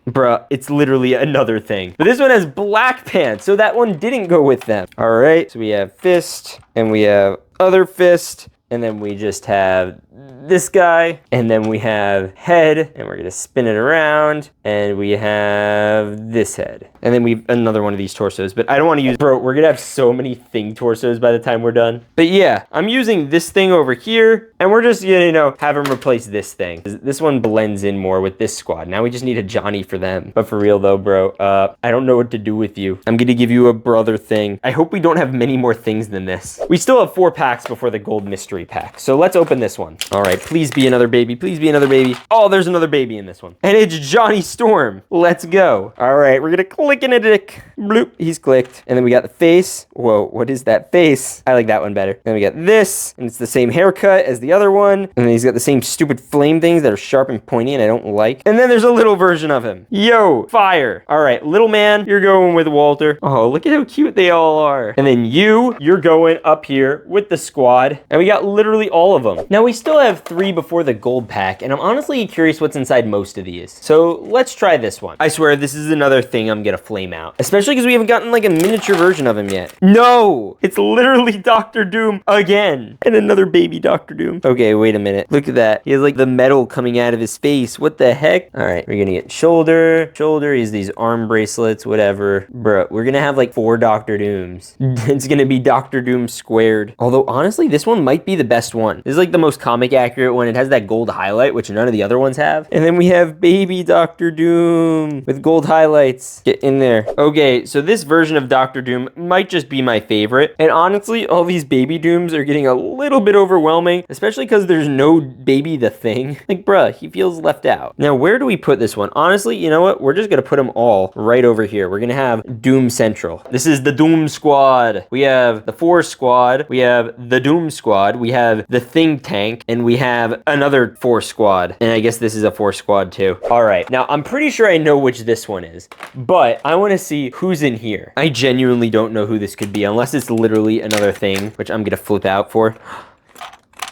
Bruh, it's literally another thing. But this one has black pants, so that one didn't go with them. All right, so we have fist, and we have other fist, and then we just have this guy, and then we have head, and we're gonna spin it around, and we have this head. And then we've another one of these torsos, but I don't want to use, bro, we're gonna have so many thing torsos by the time we're done. But yeah, I'm using this thing over here, and we're just gonna, you know, have him replace this thing. This one blends in more with this squad. Now we just need a Johnny for them. But for real though, bro, I don't know what to do with you. I'm gonna give you a brother thing. I hope we don't have many more things than this. We still have 4 packs before the gold mystery pack. So let's open this one. All right, please be another baby. Please be another baby. Oh, there's another baby in this one. And it's Johnny Storm. Let's go. All right, we're gonna click in a dick. Bloop, he's clicked. And then we got the face. Whoa, what is that face? I like that one better. Then we got this, and it's the same haircut as the other one. And then he's got the same stupid flame things that are sharp and pointy and I don't like. And then there's a little version of him. Yo, fire. All right, little man, you're going with Walter. Oh, look at how cute they all are. And then you're going up here with the squad. And we got literally all of them. Now we still have 3 before the gold pack, and I'm honestly curious what's inside most of these. So let's try this one. I swear this is another thing I'm gonna flame out, especially because we haven't gotten like a miniature version of him yet. No, it's literally Dr. Doom again, and another baby Dr. Doom. Okay, wait a minute. Look at that. He has like the metal coming out of his face. What the heck? All right, we're gonna get shoulder. He has these arm bracelets, whatever. Bro, we're gonna have like 4 Dr. Dooms. It's gonna be Dr. Doom squared. Although honestly, this one might be the best one. This is like the most comic accurate one. It has that gold highlight, which none of the other ones have. And then we have baby Dr. Doom with gold highlights. Get in there. Okay, so this version of Dr. Doom might just be my favorite. And honestly, all these baby Dooms are getting a little bit overwhelming, especially because there's no baby the Thing. Like, bruh, he feels left out. Now, where do we put this one? Honestly, you know what? We're just gonna put them all right over here. We're gonna have Doom Central. This is the Doom Squad. We have the Force Squad. We have the Doom Squad. We have the Think Tank. And we have another Force Squad. And I guess this is a Force Squad too. All right. Now, I'm pretty sure I know which this one is. But I want to see who's in here. I genuinely don't know who this could be unless it's literally another thing, which I'm gonna flip out for.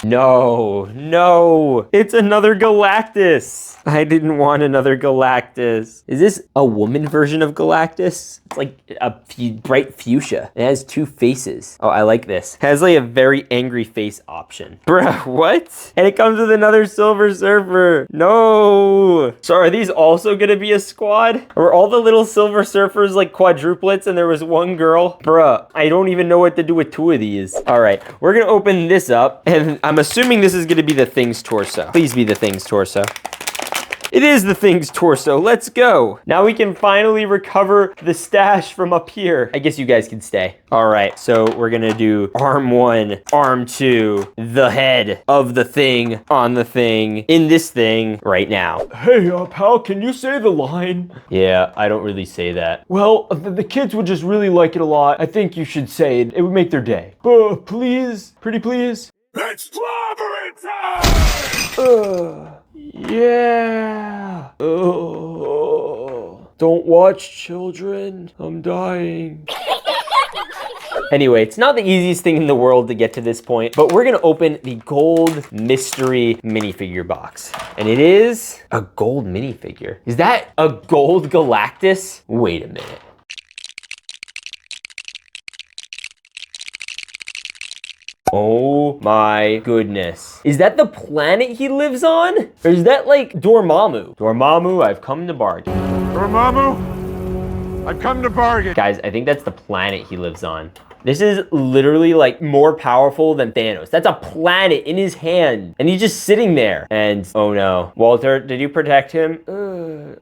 No, it's another Galactus. I didn't want another Galactus. Is this a woman version of Galactus? It's like a bright fuchsia. It has 2 faces. Oh, I like this. It has like a very angry face option. Bruh, what? And it comes with another Silver Surfer. No. So are these also gonna be a squad? Or all the little Silver Surfers like quadruplets and there was 1 girl? Bruh, I don't even know what to do with 2 of these. All right, we're gonna open this up and I'm assuming this is gonna be the Thing's torso. Please be the Thing's torso. It is the Thing's torso. Let's go. Now we can finally recover the stash from up here. I guess you guys can stay. All right, so we're gonna do arm 1, arm 2, the head of the Thing on the Thing in this thing right now. Hey, pal, can you say the line? Yeah, I don't really say that. Well, the kids would just really like it a lot. I think you should say it. It would make their day. Please, pretty please. It's clobbering time! Yeah. Don't watch children. I'm dying. Anyway, it's not the easiest thing in the world to get to this point, but we're gonna open the gold mystery minifigure box. And it is a gold minifigure. Is that a gold Galactus? Wait a minute. Oh my goodness. Is that the planet he lives on? Or is that like Dormammu? Dormammu, I've come to bargain. Dormammu, I've come to bargain. Guys, I think that's the planet he lives on. This is literally like more powerful than Thanos. That's a planet in his hand. And he's just sitting there. And oh no. Walter, did you protect him?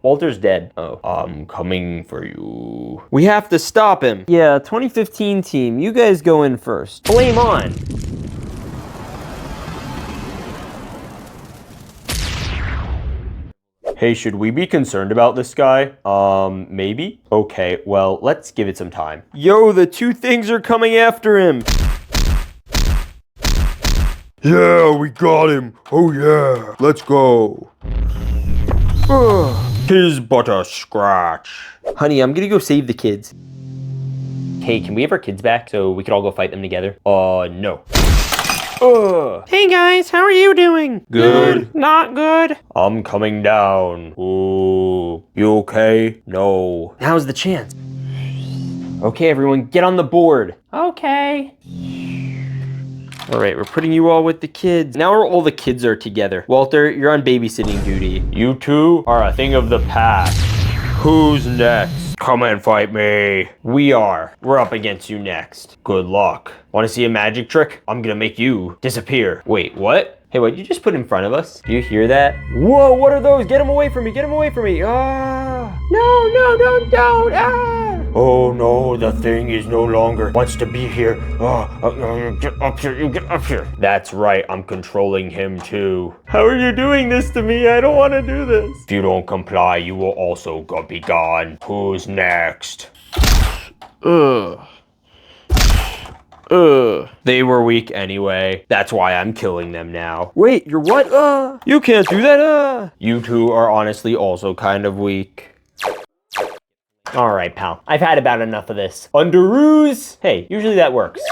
Walter's dead. Oh, I'm coming for you. We have to stop him. Yeah, 2015 team, you guys go in first. Flame on. Hey, should we be concerned about this guy? Maybe? Okay, well, let's give it some time. Yo, the 2 things are coming after him. Yeah, we got him. Oh yeah, let's go. His but a scratch. Honey, I'm gonna go save the kids. Hey, can we have our kids back so we could all go fight them together? No. Hey guys, how are you doing? Good. Not good. I'm coming down. Ooh. You okay? No. Now's the chance. Okay, everyone, get on the board. Okay. All right, we're putting you all with the kids. Now all the kids are together. Walter, you're on babysitting duty. You two are a thing of the past. Who's next? Come and fight me. We are. We're up against you next. Good luck. Want to see a magic trick? I'm gonna make you disappear. Wait, what? Hey, what did you just put in front of us? Do you hear that? Whoa, what are those? Get them away from me, get them away from me. Ah! No, don't, ah! Oh no, the thing is no longer wants to be here. Get up here, you get up here. That's right, I'm controlling him too. How are you doing this to me? I don't want to do this. If you don't comply, you will also be gone. Who's next? They were weak anyway. That's why I'm killing them now. Wait, you're what? You can't do that, You two are honestly also kind of weak. All right, pal. I've had about enough of this. Underoos! Hey, usually that works.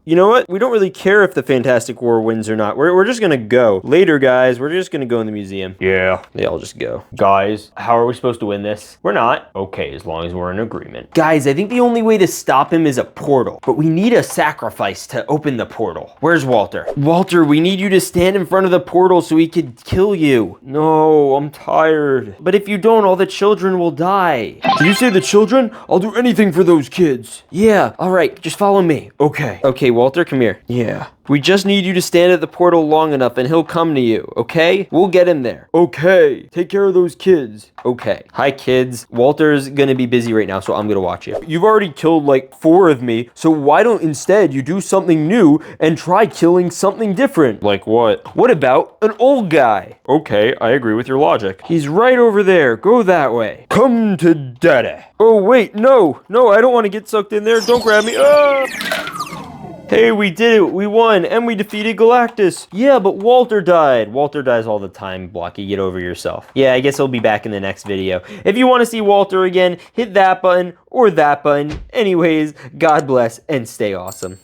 You know what? We don't really care if the Fantastic War wins or not. We're just gonna go. Later, guys. We're just gonna go in the museum. Yeah. They all just go. Guys, how are we supposed to win this? We're not. Okay, as long as we're in agreement. Guys, I think the only way to stop him is a portal. But we need a sacrifice to open the portal. Where's Walter? Walter, we need you to stand in front of the portal so he could kill you. No, I'm tired. But if you don't, all the children will die. Did you say the children? I'll do anything for those kids. Yeah, all right, just follow me. Okay. Okay, Walter, come here. Yeah. We just need you to stand at the portal long enough and he'll come to you, okay? We'll get him there. Okay. Take care of those kids. Okay. Hi, kids. Walter's gonna be busy right now, so I'm gonna watch you. You've already killed like 4 of me, so why don't instead you do something new and try killing something different? Like what? What about an old guy? Okay, I agree with your logic. He's right over there. Go that way. Come to daddy. Oh, wait. No, I don't want to get sucked in there. Don't grab me. Ah! Hey, we did it. We won, and we defeated Galactus. Yeah, but Walter died. Walter dies all the time, Blocky. Get over yourself. Yeah, I guess he'll be back in the next video. If you want to see Walter again, hit that button or that button. Anyways, God bless and stay awesome.